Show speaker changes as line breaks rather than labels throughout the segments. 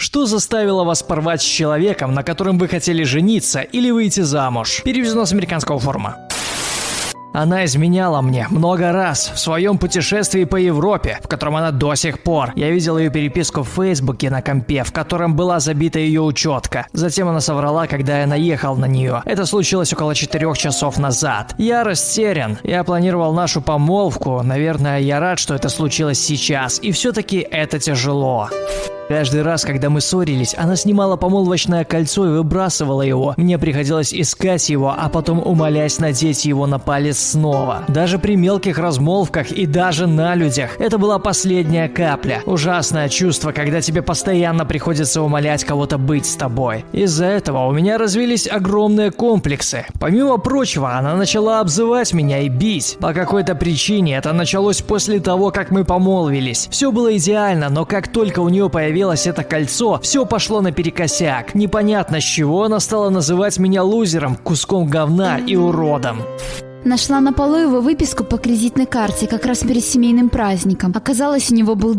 Что заставило вас порвать с человеком, на котором вы хотели жениться или выйти замуж? Переведено с американского форума. Она изменяла мне много раз в своем путешествии по Европе, в котором она до сих пор. Я видел ее переписку в Фейсбуке на компе, в котором была забита ее учетка. Затем она соврала, когда я наехал на нее. Это случилось около 4 часов назад. Я растерян. Я планировал нашу помолвку. Наверное, я рад, что это случилось сейчас. И все-таки это тяжело. Каждый раз, когда мы ссорились, она снимала помолвочное кольцо и выбрасывала его. Мне приходилось искать его, а потом умолясь надеть его на палец снова. Даже при мелких размолвках и даже на людях. Это была последняя капля. Ужасное чувство, когда тебе постоянно приходится умолять кого-то быть с тобой. Из-за этого у меня развились огромные комплексы. Помимо прочего, она начала обзывать меня и бить. По какой-то причине это началось после того, как мы помолвились. Все было идеально, но как только у нее появилось это кольцо, все пошло наперекосяк. Непонятно, с чего она стала называть меня лузером, куском говна и уродом.
Нашла на полу его выписку по кредитной карте как раз перед семейным праздником. Оказалось, у него был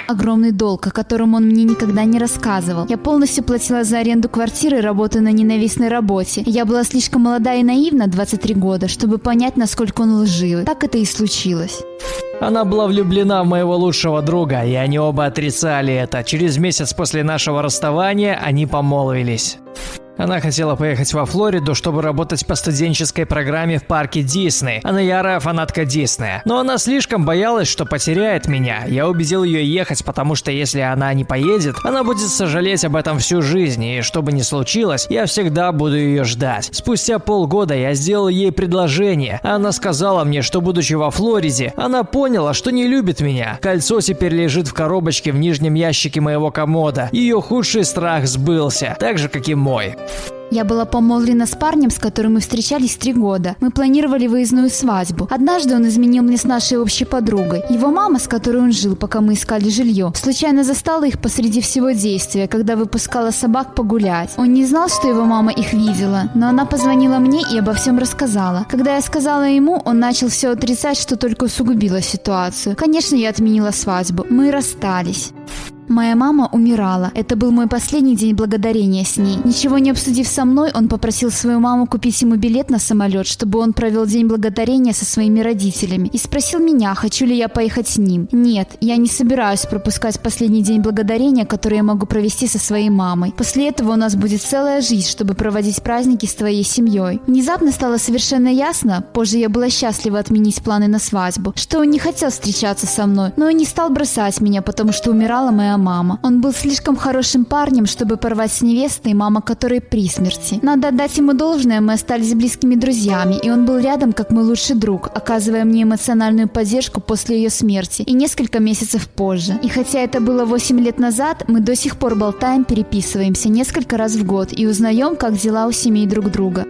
огромный долг, о котором он мне никогда не рассказывал. Я полностью платила за аренду квартиры, работая на ненавистной работе. Я была слишком молода и наивна, 23 года, чтобы понять, насколько он лживый. Так это и случилось.
Она была влюблена в моего лучшего друга, и они оба отрицали это. Через месяц после нашего расставания они помолвились. Она хотела поехать во Флориду, чтобы работать по студенческой программе в парке Дисней. Она ярая фанатка Диснея. Но она слишком боялась, что потеряет меня. Я убедил ее ехать, потому что если она не поедет, она будет сожалеть об этом всю жизнь. И что бы ни случилось, я всегда буду ее ждать. Спустя полгода я сделал ей предложение. Она сказала мне, что будучи во Флориде, она поняла, что не любит меня. Кольцо теперь лежит в коробочке в нижнем ящике моего комода. Ее худший страх сбылся, так же, как и мой.
Я была помолвлена с парнем, с которым мы встречались 3 года. Мы планировали выездную свадьбу. Однажды он изменил мне с нашей общей подругой. Его мама, с которой он жил, пока мы искали жилье, случайно застала их посреди всего действия, когда выпускала собак погулять. Он не знал, что его мама их видела, но она позвонила мне и обо всем рассказала. Когда я сказала ему, он начал все отрицать, что только усугубило ситуацию. Конечно, я отменила свадьбу. Мы расстались. Моя мама умирала. Это был мой последний день благодарения с ней. Ничего не обсудив со мной, он попросил свою маму купить ему билет на самолет, чтобы он провел день благодарения со своими родителями. И спросил меня, хочу ли я поехать с ним. Нет, я не собираюсь пропускать последний день благодарения, который я могу провести со своей мамой. После этого у нас будет целая жизнь, чтобы проводить праздники с твоей семьей. Внезапно стало совершенно ясно, позже я была счастлива отменить планы на свадьбу, что он не хотел встречаться со мной, но и не стал бросать меня, потому что умирала моя мама. Он был слишком хорошим парнем, чтобы порвать с невестой, мама которой при смерти. Надо отдать ему должное, мы остались близкими друзьями, и он был рядом как мой лучший друг, оказывая мне эмоциональную поддержку после ее смерти и несколько месяцев позже. И хотя это было 8 лет назад, мы до сих пор болтаем, переписываемся несколько раз в год и узнаем, как дела у семей друг друга.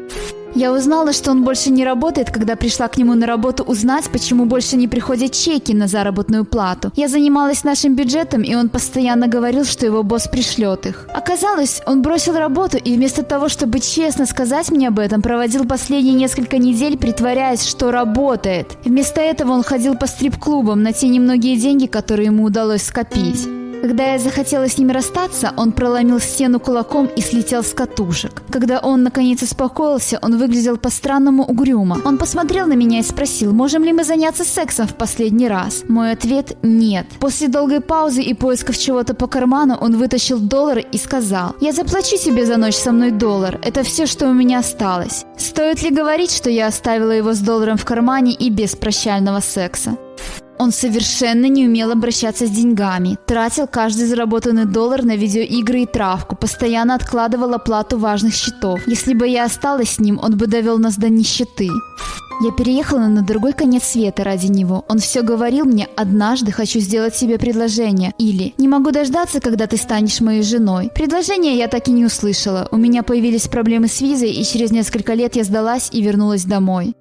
Я узнала, что он больше не работает, когда пришла к нему на работу узнать, почему больше не приходят чеки на заработную плату. Я занималась нашим бюджетом, и он постоянно говорил, что его босс пришлет их. Оказалось, он бросил работу и вместо того, чтобы честно сказать мне об этом, проводил последние несколько недель, притворяясь, что работает. Вместо этого он ходил по стрип-клубам на те немногие деньги, которые ему удалось скопить. Когда я захотела с ним расстаться, он проломил стену кулаком и слетел с катушек. Когда он наконец успокоился, он выглядел по-странному угрюмо. Он посмотрел на меня и спросил, можем ли мы заняться сексом в последний раз. Мой ответ – нет. После долгой паузы и поисков чего-то по карману, он вытащил $1 и сказал, я заплачу тебе за ночь со мной $1. Это все, что у меня осталось. Стоит ли говорить, что я оставила его с $1 в кармане и без прощального секса? Он совершенно не умел обращаться с деньгами, тратил каждый заработанный $1 на видеоигры и травку, постоянно откладывал оплату важных счетов. Если бы я осталась с ним, он бы довел нас до нищеты. Я переехала на другой конец света ради него. Он все говорил мне, однажды хочу сделать тебе предложение. Или не могу дождаться, когда ты станешь моей женой. Предложения я так и не услышала. У меня появились проблемы с визой, и через несколько лет я сдалась и вернулась домой.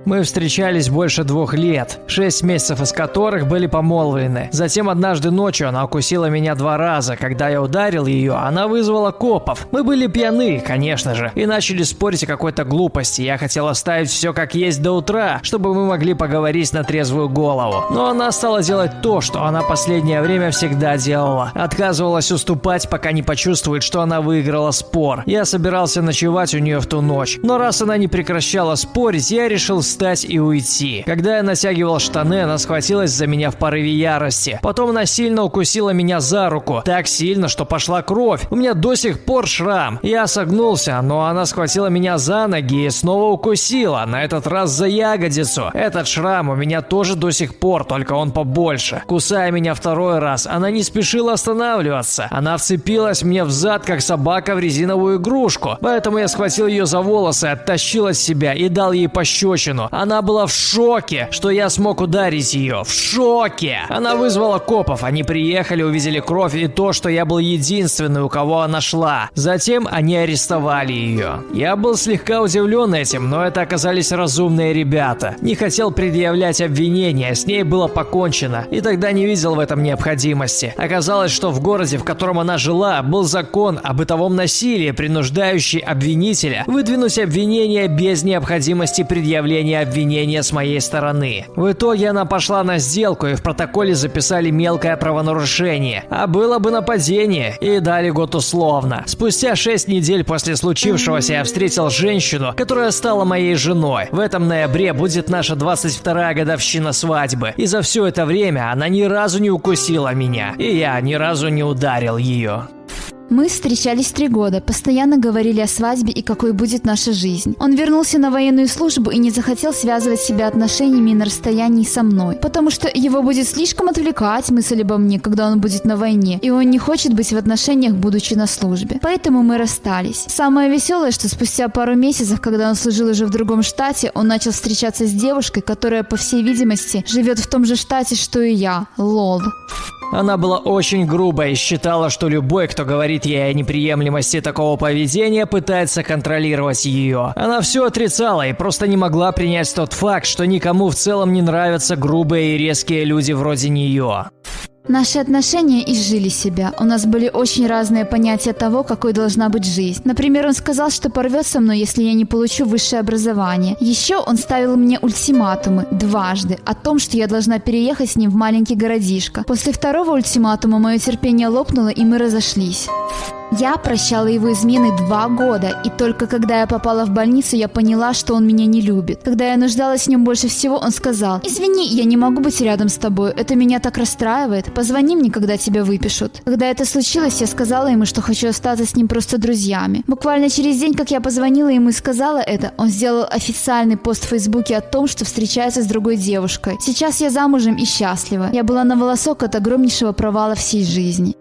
Мы встречались больше 2 лет, 6 месяцев из которых были помолвлены. Затем однажды ночью она укусила меня 2 раза. Когда я ударил ее, она вызвала копов. Мы были пьяны, конечно же, и начали спорить о какой-то глупости. Я хотел оставить все как есть до утра, чтобы мы могли поговорить на трезвую голову. Но она стала делать то, что она последнее время всегда делала. Отказывалась уступать, пока не почувствует, что она выиграла спор. Я собирался ночевать у нее в ту ночь. Но раз она не прекращала спорить, я решил встать и уйти. Когда я натягивал штаны, она схватилась за меня в порыве ярости. Потом она сильно укусила меня за руку. Так сильно, что пошла кровь. У меня до сих пор шрам. Я согнулся, но она схватила меня за ноги и снова укусила. На этот раз за ягодицу. Этот шрам у меня тоже до сих пор, только он побольше. Кусая меня 2-й раз, она не спешила останавливаться. Она вцепилась мне в зад, как собака в резиновую игрушку. Поэтому я схватил ее за волосы, оттащил от себя и дал ей пощечину. Она была в шоке, что я смог ударить ее. В шоке! Она вызвала копов. Они приехали, увидели кровь и то, что я был единственный, у кого она шла. Затем они арестовали ее. Я был слегка удивлен этим, но это оказались разумные ребята. Не хотел предъявлять обвинения, с ней было покончено. И тогда не видел в этом необходимости. Оказалось, что в городе, в котором она жила, был закон о бытовом насилии, принуждающий обвинителя выдвинуть обвинение без необходимости предъявления обвинения с моей стороны. В итоге она пошла на сделку, и в протоколе записали мелкое правонарушение. А было бы нападение, и дали год условно. Спустя 6 недель после случившегося я встретил женщину, которая стала моей женой. В этом ноябре будет наша 22-я годовщина свадьбы. И за все это время она ни разу не укусила меня, и я ни разу не ударил ее.
Мы встречались 3 года, постоянно говорили о свадьбе и какой будет наша жизнь. Он вернулся на военную службу и не захотел связывать себя отношениями на расстоянии со мной, потому что его будет слишком отвлекать мысль обо мне, когда он будет на войне, и он не хочет быть в отношениях, будучи на службе. Поэтому мы расстались. Самое веселое, что спустя пару месяцев, когда он служил уже в другом штате, он начал встречаться с девушкой, которая, по всей видимости, живет в том же штате, что и я. Лол.
Она была очень грубой и считала, что любой, кто говорит ей о неприемлемости такого поведения, пытается контролировать ее. Она все отрицала и просто не могла принять тот факт, что никому в целом не нравятся грубые и резкие люди вроде нее.
Наши отношения изжили себя. У нас были очень разные понятия того, какой должна быть жизнь. Например, он сказал, что порвет со мной, если я не получу высшее образование. Еще он ставил мне ультиматумы 2 о том, что я должна переехать с ним в маленький городишко. После 2-го ультиматума мое терпение лопнуло, и мы разошлись. Я прощала его измены 2 года, и только когда я попала в больницу, я поняла, что он меня не любит. Когда я нуждалась в нем больше всего, он сказал: «Извини, я не могу быть рядом с тобой, это меня так расстраивает, позвони мне, когда тебя выпишут». Когда это случилось, я сказала ему, что хочу остаться с ним просто друзьями. Буквально через день, как я позвонила ему и сказала это, он сделал официальный пост в Фейсбуке о том, что встречается с другой девушкой. Сейчас я замужем и счастлива. Я была на волосок от огромнейшего провала всей жизни.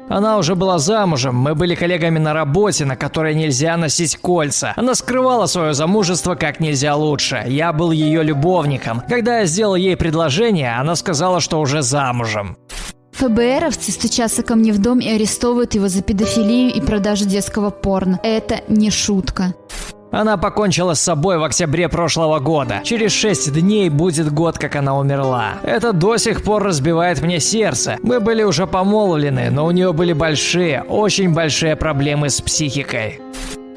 Она уже была замужем, мы были коллегами на работе, на которой нельзя носить кольца. Она скрывала свое замужество как нельзя лучше. Я был ее любовником. Когда я сделал ей предложение, она сказала, что уже замужем.
ФБРовцы стучатся ко мне в дом и арестовывают его за педофилию и продажу детского порно. Это не шутка.
Она покончила с собой в октябре прошлого года. Через 6 дней будет год, как она умерла. Это до сих пор разбивает мне сердце. Мы были уже помолвлены, но у нее были большие, очень большие проблемы с психикой.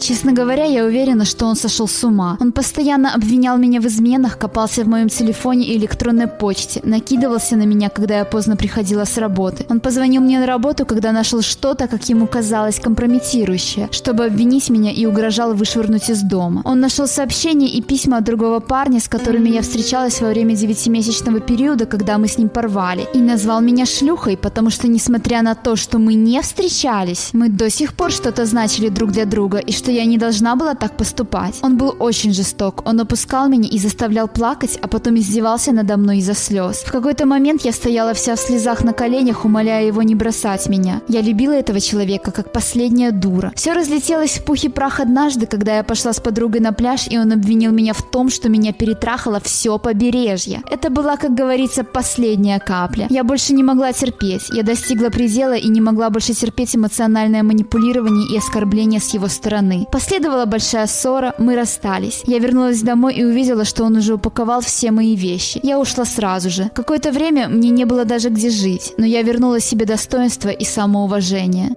Честно говоря, я уверена, что он сошел с ума. Он постоянно обвинял меня в изменах, копался в моем телефоне и электронной почте, накидывался на меня, когда я поздно приходила с работы. Он позвонил мне на работу, когда нашел что-то, как ему казалось, компрометирующее, чтобы обвинить меня, и угрожал вышвырнуть из дома. Он нашел сообщения и письма от другого парня, с которыми я встречалась во время 9-месячного периода, когда мы с ним порвали, и назвал меня шлюхой, потому что, несмотря на то, что мы не встречались, мы до сих пор что-то значили друг для друга, и что я не должна была так поступать. Он был очень жесток. Он опускал меня и заставлял плакать, а потом издевался надо мной из-за слез. В какой-то момент я стояла вся в слезах на коленях, умоляя его не бросать меня. Я любила этого человека, как последняя дура. Все разлетелось в пух и прах однажды, когда я пошла с подругой на пляж, и он обвинил меня в том, что меня перетрахало все побережье. Это была, как говорится, последняя капля. Я больше не могла терпеть. Я достигла предела и не могла больше терпеть эмоциональное манипулирование и оскорбление с его стороны. стороны. Последовала большая ссора, мы расстались. Я вернулась домой и увидела, что он уже упаковал все мои вещи. Я ушла сразу же. Какое-то время мне не было даже где жить, но я вернула себе достоинство и самоуважение.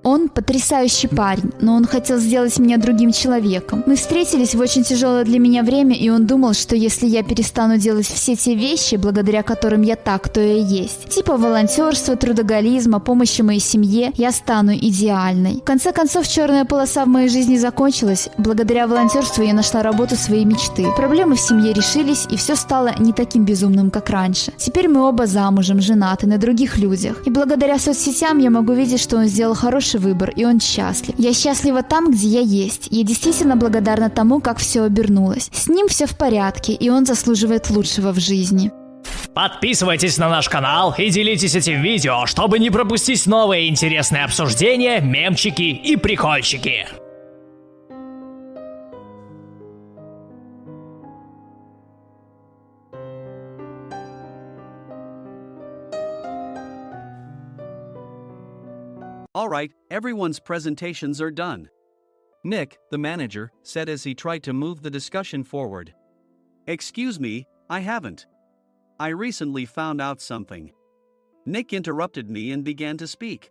Он потрясающий парень, но он хотел сделать меня другим человеком. Мы встретились в очень тяжелое для меня время, и он думал, что если я перестану делать все те вещи, благодаря которым я так, кто я есть, типа волонтерства, трудоголизма, помощи моей семье, я стану идеальной. В конце концов, черная полоса в моей жизни закончилась. Благодаря волонтерству я нашла работу своей мечты. Проблемы в семье решились, и все стало не таким безумным, как раньше. Теперь мы оба замужем, женаты, на других людях. И благодаря соцсетям я могу видеть, что он сделал хороший выбор, и он счастлив. Я счастлива там, где я есть. Я действительно благодарна тому, как все обернулось. С ним все в порядке, и он заслуживает лучшего в жизни.
Подписывайтесь на наш канал и делитесь этим видео, чтобы не пропустить новые интересные обсуждения, мемчики и прикольчики.
All right, everyone's presentations are done. Nick, the manager, said as he tried to move the discussion forward. Excuse me, I haven't. I recently found out something. Nick interrupted me and began to speak.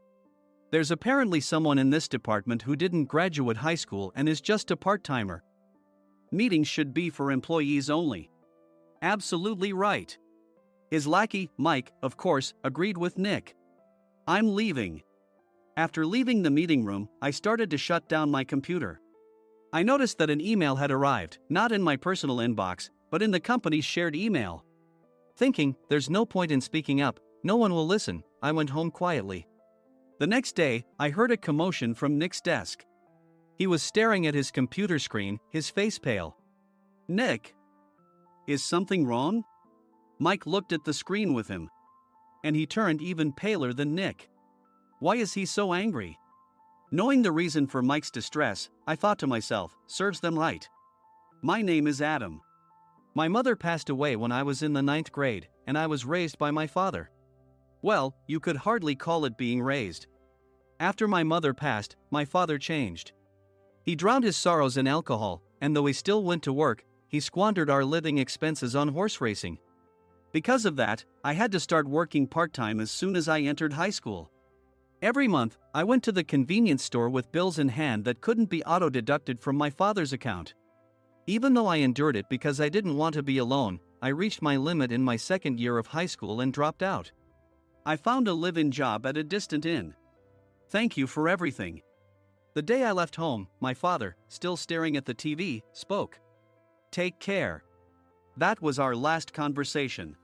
There's apparently someone in this department who didn't graduate high school and is just a part-timer. Meetings should be for employees only. Absolutely right. His lackey, Mike, of course, agreed with Nick. I'm leaving. After leaving the meeting room, I started to shut down my computer. I noticed that an email had arrived, not in my personal inbox, but in the company's shared email. Thinking, there's no point in speaking up, no one will listen, I went home quietly. The next day, I heard a commotion from Nick's desk. He was staring at his computer screen, his face pale. Nick? Is something wrong? Mike looked at the screen with him. And he turned even paler than Nick. Why is he so angry? Knowing the reason for Mike's distress, I thought to myself, serves them right. My name is Adam. My mother passed away when I was in the 9th grade, and I was raised by my father. Well, you could hardly call it being raised. After my mother passed, my father changed. He drowned his sorrows in alcohol, and though he still went to work, he squandered our living expenses on horse racing. Because of that, I had to start working part-time as soon as I entered high school. Every month, I went to the convenience store with bills in hand that couldn't be auto-deducted from my father's account. Even though I endured it because I didn't want to be alone, I reached my limit in my second year of high school and dropped out. I found a live-in job at a distant inn. Thank you for everything. The day I left home, my father, still staring at the TV, spoke. Take care. That was our last conversation.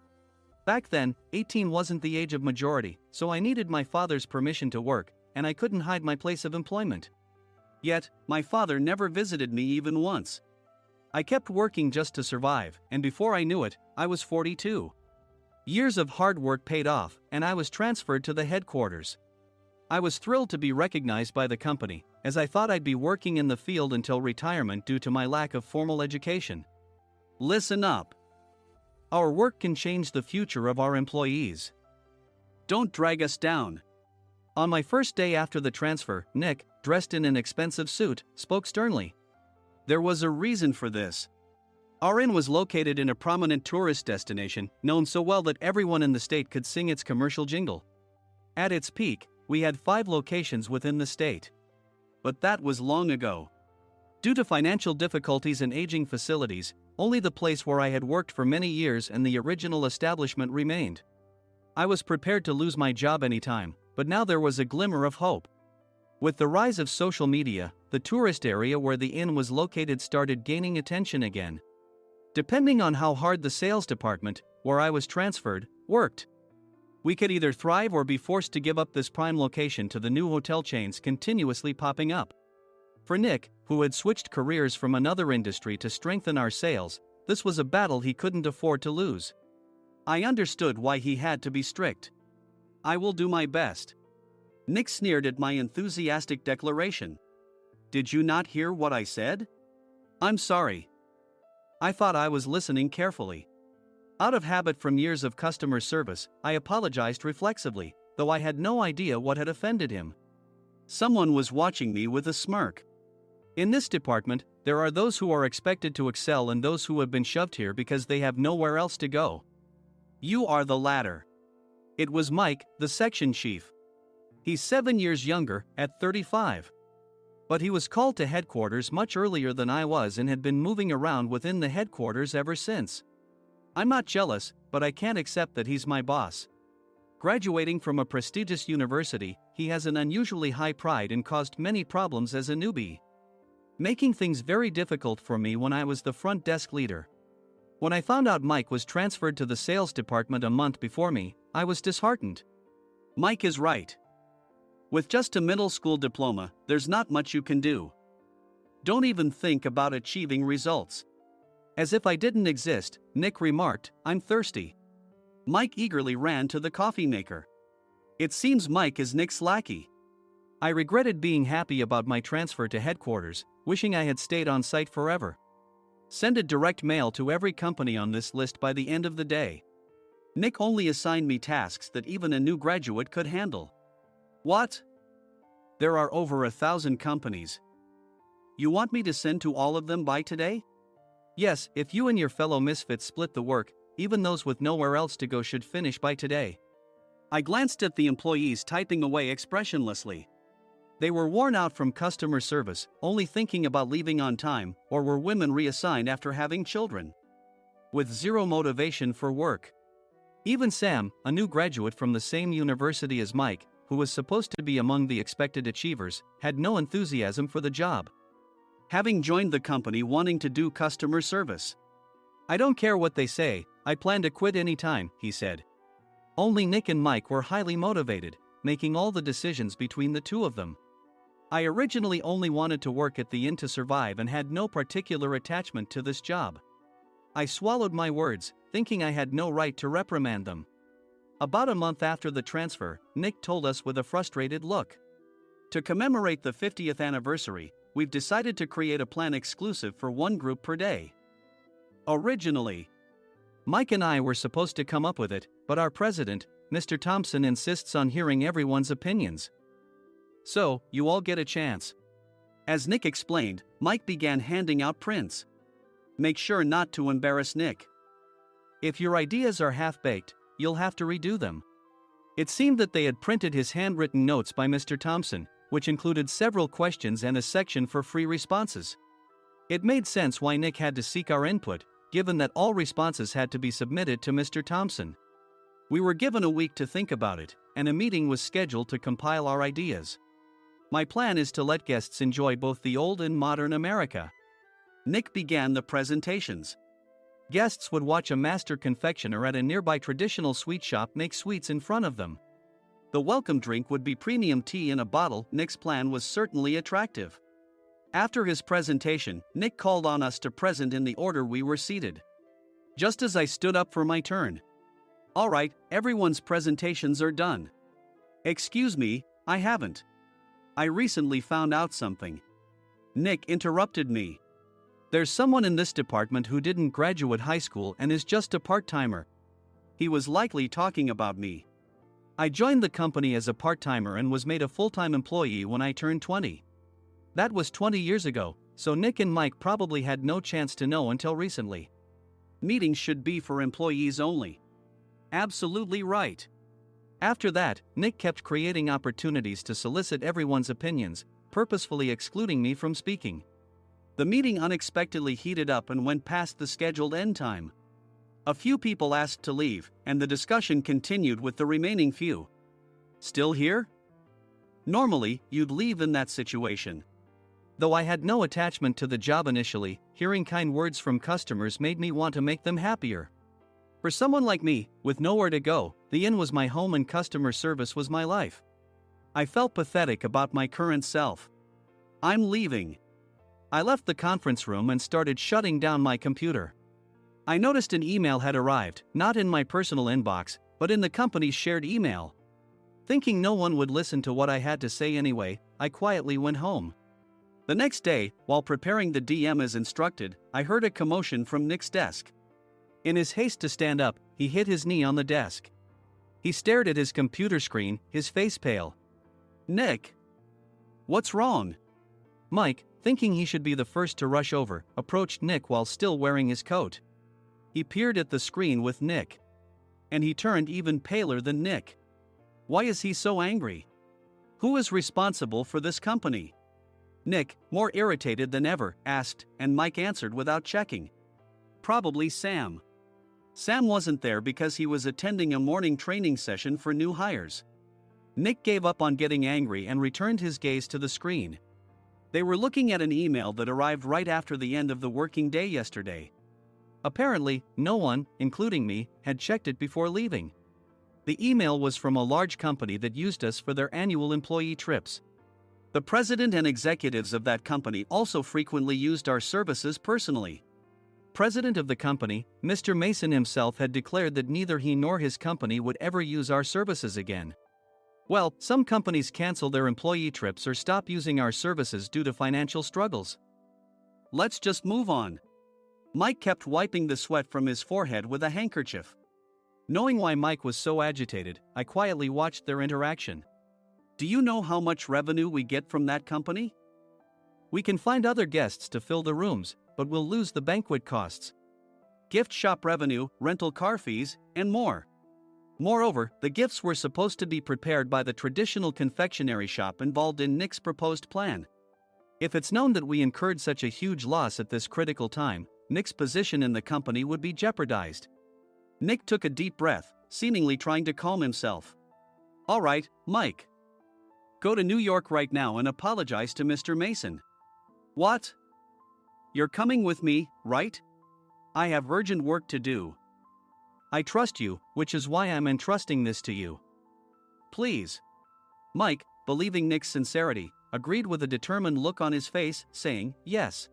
Back then, 18 wasn't the age of majority, so I needed my father's permission to work, and I couldn't hide my place of employment. Yet, my father never visited me even once. I kept working just to survive, and before I knew it, I was 42. Years of hard work paid off, and I was transferred to the headquarters. I was thrilled to be recognized by the company, as I thought I'd be working in the field until retirement due to my lack of formal education. Listen up. Our work can change the future of our employees. Don't drag us down. On my first day after the transfer, Nick, dressed in an expensive suit, spoke sternly. There was a reason for this. Our inn was located in a prominent tourist destination, known so well that everyone in the state could sing its commercial jingle. At its peak, we had 5 locations within the state. But that was long ago. Due to financial difficulties and aging facilities, only the place where I had worked for many years and the original establishment remained. I was prepared to lose my job anytime, but now there was a glimmer of hope. With the rise of social media, the tourist area where the inn was located started gaining attention again. Depending on how hard the sales department, where I was transferred, worked, we could either thrive or be forced to give up this prime location to the new hotel chains continuously popping up. For Nick, who had switched careers from another industry to strengthen our sales, this was a battle he couldn't afford to lose. I understood why he had to be strict. I will do my best. Nick sneered at my enthusiastic declaration. Did you not hear what I said? I'm sorry. I thought I was listening carefully. Out of habit from years of customer service, I apologized reflexively, though I had no idea what had offended him. Someone was watching me with a smirk. In this department, there are those who are expected to excel and those who have been shoved here because they have nowhere else to go. You are the latter. It was Mike, the section chief. He's 7 years younger, at 35. But he was called to headquarters much earlier than I was and had been moving around within the headquarters ever since. I'm not jealous, but I can't accept that he's my boss. Graduating from a prestigious university, he has an unusually high pride and caused many problems as a newbie, making things very difficult for me when I was the front desk leader. When I found out Mike was transferred to the sales department a month before me, I was disheartened. Mike is right. With just a middle school diploma, there's not much you can do. Don't even think about achieving results. As if I didn't exist, Nick remarked, "I'm thirsty." Mike eagerly ran to the coffee maker. It seems Mike is Nick's lackey. I regretted being happy about my transfer to headquarters, wishing I had stayed on site forever. Send a direct mail to every company on this list by the end of the day. Nick only assigned me tasks that even a new graduate could handle. What? There are over 1,000 companies. You want me to send to all of them by today? Yes, if you and your fellow misfits split the work, even those with nowhere else to go should finish by today. I glanced at the employees typing away expressionlessly. They were worn out from customer service, only thinking about leaving on time, or were women reassigned after having children, with zero motivation for work. Even Sam, a new graduate from the same university as Mike, who was supposed to be among the expected achievers, had no enthusiasm for the job, having joined the company wanting to do customer service. I don't care what they say, I plan to quit anytime, he said. Only Nick and Mike were highly motivated, making all the decisions between the two of them. I originally only wanted to work at the inn to survive and had no particular attachment to this job. I swallowed my words, thinking I had no right to reprimand them. About a month after the transfer, Nick told us with a frustrated look. To commemorate the 50th anniversary, we've decided to create a plan exclusive for one group per day. Originally, Mike and I were supposed to come up with it, but our president, Mr. Thompson, insists on hearing everyone's opinions. So, you all get a chance. As Nick explained, Mike began handing out prints. Make sure not to embarrass Nick. If your ideas are half-baked, you'll have to redo them. It seemed that they had printed his handwritten notes by Mr. Thompson, which included several questions and a section for free responses. It made sense why Nick had to seek our input, given that all responses had to be submitted to Mr. Thompson. We were given a week to think about it, and a meeting was scheduled to compile our ideas. My plan is to let guests enjoy both the old and modern America. Nick began the presentations. Guests would watch a master confectioner at a nearby traditional sweet shop make sweets in front of them. The welcome drink would be premium tea in a bottle. Nick's plan was certainly attractive. After his presentation, Nick called on us to present in the order we were seated. Just as I stood up for my turn. All right, everyone's presentations are done. Excuse me, I haven't. I recently found out something. Nick interrupted me. There's someone in this department who didn't graduate high school and is just a part-timer. He was likely talking about me. I joined the company as a part-timer and was made a full-time employee when I turned 20. That was 20 years ago, so Nick and Mike probably had no chance to know until recently. Meetings should be for employees only. Absolutely right. After that, Nick kept creating opportunities to solicit everyone's opinions, purposefully excluding me from speaking. The meeting unexpectedly heated up and went past the scheduled end time. A few people asked to leave, and the discussion continued with the remaining few. Still here? Normally, you'd leave in that situation. Though I had no attachment to the job initially, hearing kind words from customers made me want to make them happier. For someone like me, with nowhere to go, the inn was my home and customer service was my life. I felt pathetic about my current self. I'm leaving. I left the conference room and started shutting down my computer. I noticed an email had arrived, not in my personal inbox, but in the company's shared email. Thinking no one would listen to what I had to say anyway, I quietly went home. The next day, while preparing the DM as instructed, I heard a commotion from Nick's desk. In his haste to stand up, he hit his knee on the desk. He stared at his computer screen, his face pale. Nick! What's wrong? Mike, thinking he should be the first to rush over, approached Nick while still wearing his coat. He peered at the screen with Nick. And he turned even paler than Nick. Why is he so angry? Who is responsible for this company? Nick, more irritated than ever, asked, and Mike answered without checking. Probably Sam. Sam wasn't there because he was attending a morning training session for new hires. Nick gave up on getting angry and returned his gaze to the screen. They were looking at an email that arrived right after the end of the working day yesterday. Apparently, no one, including me, had checked it before leaving. The email was from a large company that used us for their annual employee trips. The president and executives of that company also frequently used our services personally. President of the company, Mr. Mason himself, had declared that neither he nor his company would ever use our services again. Well, some companies cancel their employee trips or stop using our services due to financial struggles. Let's just move on. Mike kept wiping the sweat from his forehead with a handkerchief. Knowing why Mike was so agitated, I quietly watched their interaction. Do you know how much revenue we get from that company? We can find other guests to fill the rooms, but we'll lose the banquet costs, gift shop revenue, rental car fees, and more. Moreover, the gifts were supposed to be prepared by the traditional confectionery shop involved in Nick's proposed plan. If it's known that we incurred such a huge loss at this critical time, Nick's position in the company would be jeopardized. Nick took a deep breath, seemingly trying to calm himself. All right, Mike. Go to New York right now and apologize to Mr. Mason. What? You're coming with me, right? I have urgent work to do. I trust you, which is why I'm entrusting this to you. Please. Mike, believing Nick's sincerity, agreed with a determined look on his face, saying, yes.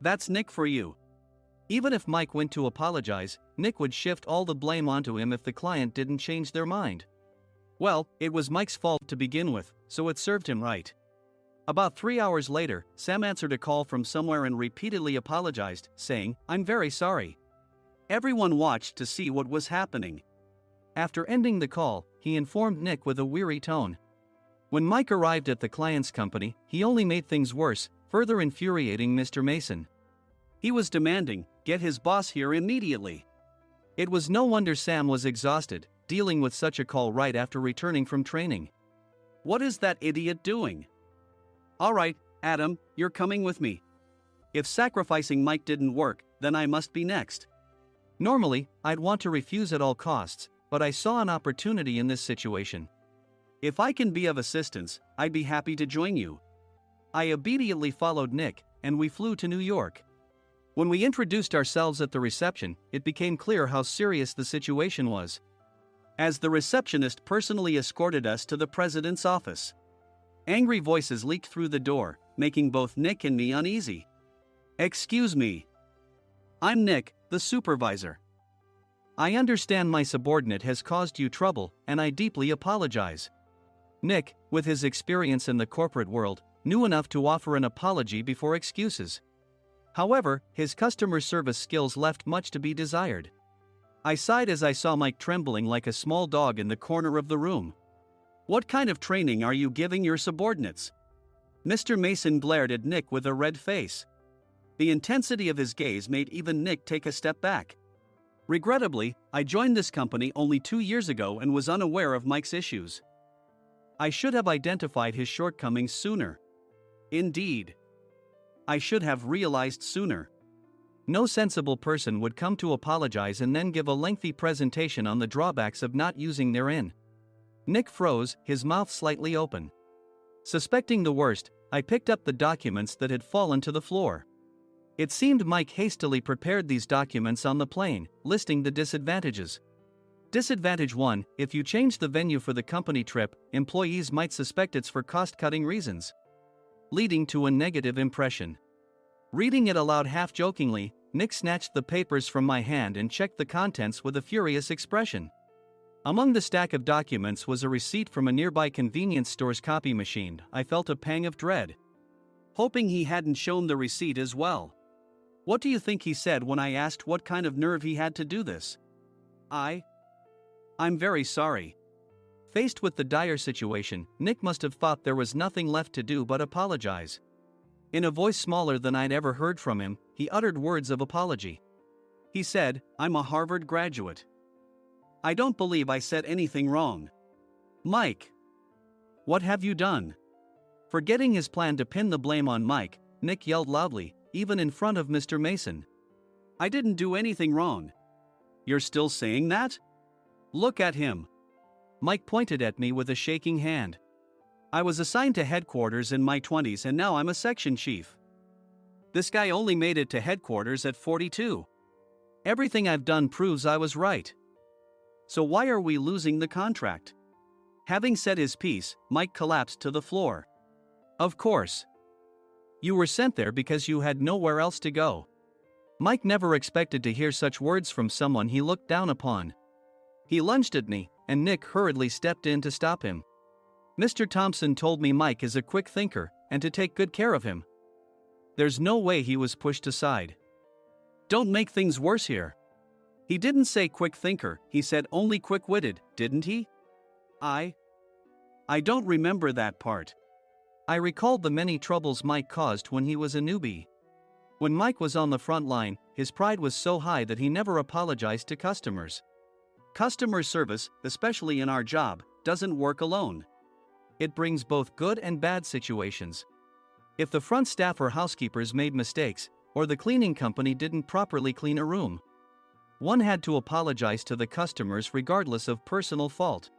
That's Nick for you. Even if Mike went to apologize, Nick would shift all the blame onto him if the client didn't change their mind. Well, it was Mike's fault to begin with, so it served him right. About 3 hours later, Sam answered a call from somewhere and repeatedly apologized, saying, I'm very sorry. Everyone watched to see what was happening. After ending the call, he informed Nick with a weary tone. When Mike arrived at the client's company, he only made things worse, further infuriating Mr. Mason. He was demanding, get his boss here immediately. It was no wonder Sam was exhausted, dealing with such a call right after returning from training. What is that idiot doing? All right, Adam, you're coming with me. If sacrificing Mike didn't work, then I must be next. Normally, I'd want to refuse at all costs, but I saw an opportunity in this situation. If I can be of assistance, I'd be happy to join you. I obediently followed Nick, and we flew to New York. When we introduced ourselves at the reception, it became clear how serious the situation was, as the receptionist personally escorted us to the president's office. Angry voices leaked through the door, making both Nick and me uneasy. Excuse me. I'm Nick, the supervisor. I understand my subordinate has caused you trouble, and I deeply apologize. Nick, with his experience in the corporate world, knew enough to offer an apology before excuses. However, his customer service skills left much to be desired. I sighed as I saw Mike trembling like a small dog in the corner of the room. What kind of training are you giving your subordinates? Mr. Mason glared at Nick with a red face. The intensity of his gaze made even Nick take a step back. Regrettably, I joined this company only 2 years ago and was unaware of Mike's issues. I should have identified his shortcomings sooner. Indeed. I should have realized sooner. No sensible person would come to apologize and then give a lengthy presentation on the drawbacks of not using their in. Nick froze, his mouth slightly open. Suspecting the worst, I picked up the documents that had fallen to the floor. It seemed Mike hastily prepared these documents on the plane, listing the disadvantages. Disadvantage 1: if you change the venue for the company trip, employees might suspect it's for cost-cutting reasons, leading to a negative impression. Reading it aloud half-jokingly, Nick snatched the papers from my hand and checked the contents with a furious expression. Among the stack of documents was a receipt from a nearby convenience store's copy machine. I felt a pang of dread, hoping he hadn't shown the receipt as well. What do you think he said when I asked what kind of nerve he had to do this? I'm very sorry. Faced with the dire situation, Nick must have thought there was nothing left to do but apologize. In a voice smaller than I'd ever heard from him, he uttered words of apology. He said, "I'm a Harvard graduate. I don't believe I said anything wrong." "Mike, what have you done?" Forgetting his plan to pin the blame on Mike, Nick yelled loudly, even in front of Mr. Mason. "I didn't do anything wrong." "You're still saying that? Look at him." Mike pointed at me with a shaking hand. "I was assigned to headquarters in my 20s and now I'm a section chief. This guy only made it to headquarters at 42. Everything I've done proves I was right. So why are we losing the contract?" Having said his piece, Mike collapsed to the floor. "Of course. You were sent there because you had nowhere else to go." Mike never expected to hear such words from someone he looked down upon. He lunged at me, and Nick hurriedly stepped in to stop him. "Mr. Thompson told me Mike is a quick thinker, and to take good care of him." There's no way he was pushed aside. "Don't make things worse here." "He didn't say quick thinker, he said only quick-witted, didn't he?" I don't remember that part." I recalled the many troubles Mike caused when he was a newbie. When Mike was on the front line, his pride was so high that he never apologized to customers. Customer service, especially in our job, doesn't work alone. It brings both good and bad situations. If the front staff or housekeepers made mistakes, or the cleaning company didn't properly clean a room, one had to apologize to the customers regardless of personal fault.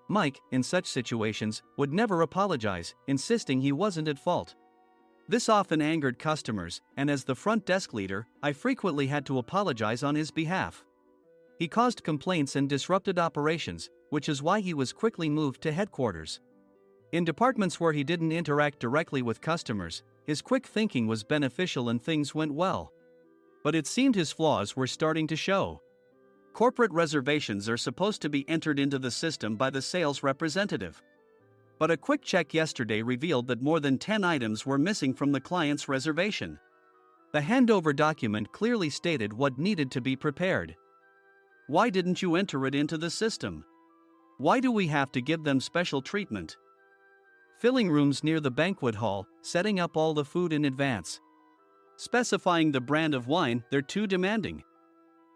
Mike, in such situations, would never apologize, insisting he wasn't at fault. This often angered customers, and as the front desk leader, I frequently had to apologize on his behalf. He caused complaints and disrupted operations, which is why he was quickly moved to headquarters. In departments where he didn't interact directly with customers, his quick thinking was beneficial and things went well. But it seemed his flaws were starting to show. Corporate reservations are supposed to be entered into the system by the sales representative. But a quick check yesterday revealed that more than 10 items were missing from the client's reservation. The handover document clearly stated what needed to be prepared. Why didn't you enter it into the system? Why do we have to give them special treatment? Filling rooms near the banquet hall, setting up all the food in advance. Specifying the brand of wine, they're too demanding.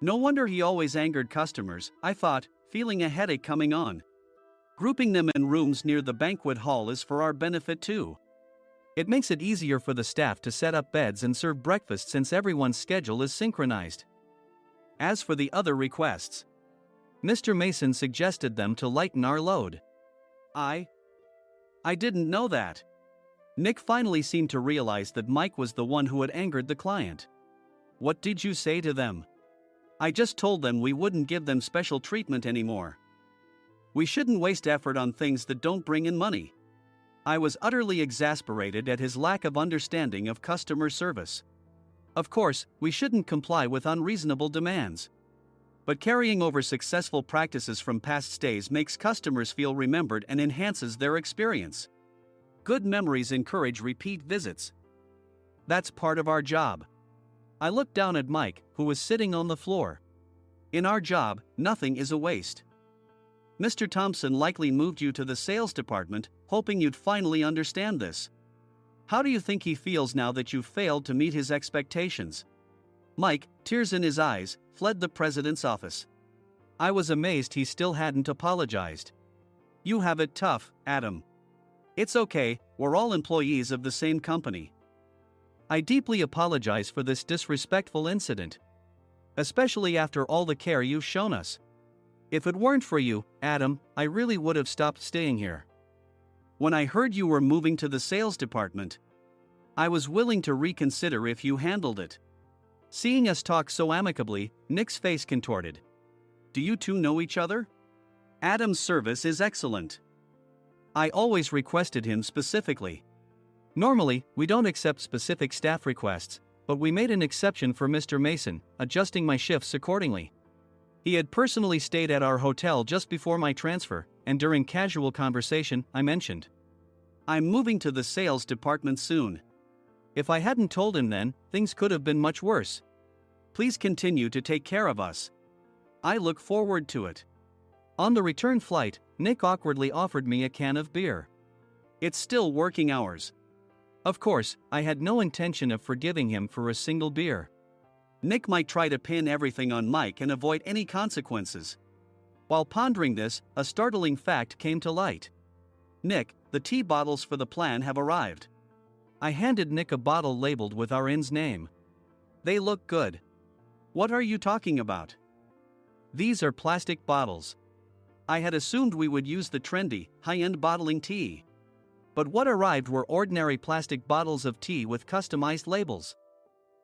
No wonder he always angered customers, I thought, feeling a headache coming on. Grouping them in rooms near the banquet hall is for our benefit too. It makes it easier for the staff to set up beds and serve breakfast since everyone's schedule is synchronized. As for the other requests, Mr. Mason suggested them to lighten our load. I didn't know that. Nick finally seemed to realize that Mike was the one who had angered the client. What did you say to them? I just told them we wouldn't give them special treatment anymore. We shouldn't waste effort on things that don't bring in money. I was utterly exasperated at his lack of understanding of customer service. Of course, we shouldn't comply with unreasonable demands. But carrying over successful practices from past stays makes customers feel remembered and enhances their experience. Good memories encourage repeat visits. That's part of our job. I looked down at Mike, who was sitting on the floor. In our job, nothing is a waste. Mr. Thompson likely moved you to the sales department, hoping you'd finally understand this. How do you think he feels now that you've failed to meet his expectations? Mike, tears in his eyes, fled the president's office. I was amazed he still hadn't apologized. You have it tough, Adam. It's okay, we're all employees of the same company. I deeply apologize for this disrespectful incident. Especially after all the care you've shown us. If it weren't for you, Adam, I really would have stopped staying here. When I heard you were moving to the sales department, I was willing to reconsider if you handled it. Seeing us talk so amicably, Nick's face contorted. Do you two know each other? Adam's service is excellent. I always requested him specifically. Normally, we don't accept specific staff requests, but we made an exception for Mr. Mason, adjusting my shifts accordingly. He had personally stayed at our hotel just before my transfer, and during casual conversation, I mentioned, I'm moving to the sales department soon. If I hadn't told him then, things could have been much worse. Please continue to take care of us. I look forward to it. On the return flight, Nick awkwardly offered me a can of beer. It's still working hours. Of course, I had no intention of forgiving him for a single beer. Nick might try to pin everything on Mike and avoid any consequences. While pondering this, a startling fact came to light. Nick, the tea bottles for the plan have arrived. I handed Nick a bottle labeled with our inn's name. They look good. What are you talking about? These are plastic bottles. I had assumed we would use the trendy, high-end bottling tea. But what arrived were ordinary plastic bottles of tea with customized labels.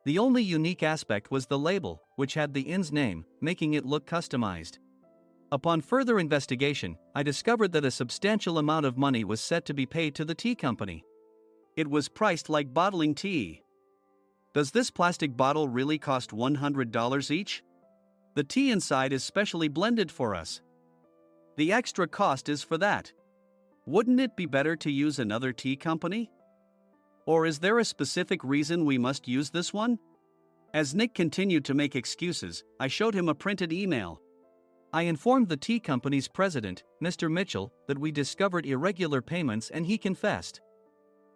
The only unique aspect was the label, which had the inn's name, making it look customized. Upon further investigation, I discovered that a substantial amount of money was set to be paid to the tea company. It was priced like bottling tea. Does this plastic bottle really cost $100 each? The tea inside is specially blended for us. The extra cost is for that. Wouldn't it be better to use another tea company? Or is there a specific reason we must use this one? As Nick continued to make excuses, I showed him a printed email. I informed the tea company's president, Mr. Mitchell, that we discovered irregular payments and he confessed.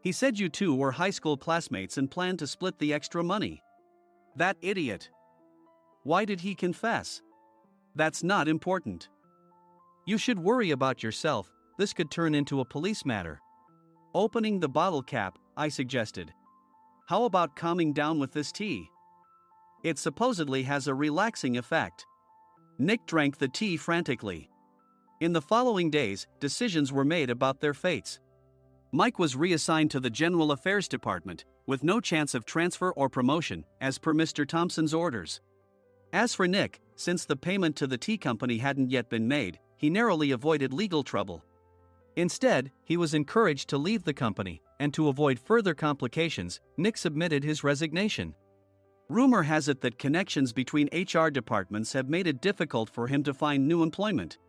He said you two were high school classmates and planned to split the extra money. That idiot. Why did he confess? That's not important. You should worry about yourself, this could turn into a police matter. Opening the bottle cap, I suggested. How about calming down with this tea? It supposedly has a relaxing effect. Nick drank the tea frantically. In the following days, decisions were made about their fates. Mike was reassigned to the General Affairs Department, with no chance of transfer or promotion, as per Mr. Thompson's orders. As for Nick, since the payment to the tea company hadn't yet been made, he narrowly avoided legal trouble. Instead, he was encouraged to leave the company, and to avoid further complications, Nick submitted his resignation. Rumor has it that connections between HR departments have made it difficult for him to find new employment.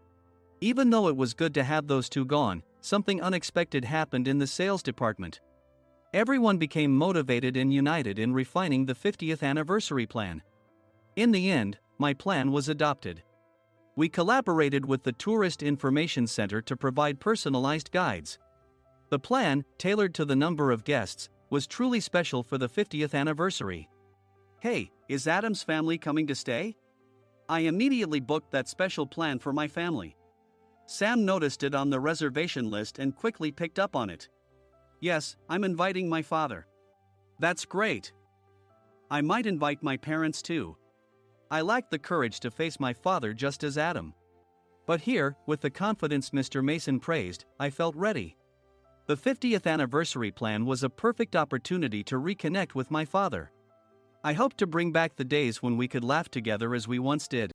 Even though it was good to have those two gone, something unexpected happened in the sales department. Everyone became motivated and united in refining the 50th anniversary plan. In the end, my plan was adopted. We collaborated with the Tourist Information Center to provide personalized guides. The plan, tailored to the number of guests, was truly special for the 50th anniversary. Hey, is Adam's family coming to stay? I immediately booked that special plan for my family. Sam noticed it on the reservation list and quickly picked up on it. Yes, I'm inviting my father. That's great. I might invite my parents too. I lacked the courage to face my father just as Adam. But here, with the confidence Mr. Mason praised, I felt ready. The 50th anniversary plan was a perfect opportunity to reconnect with my father. I hoped to bring back the days when we could laugh together as we once did.